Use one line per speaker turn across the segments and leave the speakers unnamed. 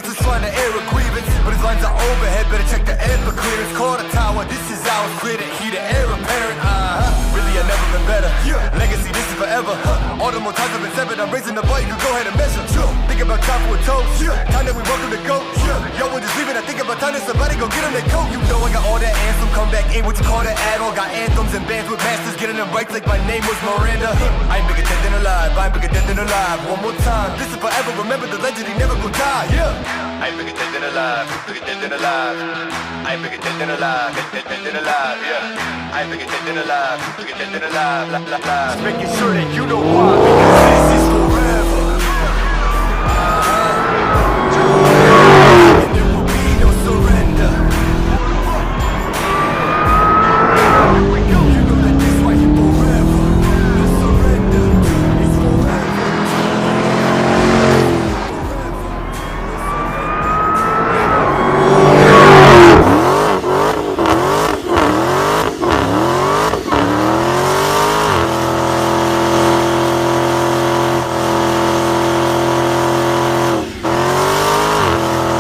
just trying to air a grievance, but his lines are overhead, better check the air for clearance. Call the tower, this is ours, clear the heat, the air apparent. Really I never been better, legacy this is forever. All the more times I've been severed, I'm raising the bar, you can go ahead and measure. Think about time for a toast, time that we welcome to go. Yo, we're just leaving, I think about time that somebody go get them their coat. You know I got all that anthem, come back in what you call that add-on. Got anthems and bands with masters, getting them right like my name was Miranda. I ain't bigger dead than alive, I ain't bigger dead than alive. One more time, this is forever, remember the legend, he never gon' die, I ain't bigger dead than alive, bigger dead than alive. I ain't bigger dead than alive, dead than alive, I ain't bigger dead than alive, bigger dead than alive, Just making sure that you know why, because this is forever. And there will be no surrender. Here we go, you know that this right here forever. No surrender, it's forever.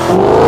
Oh.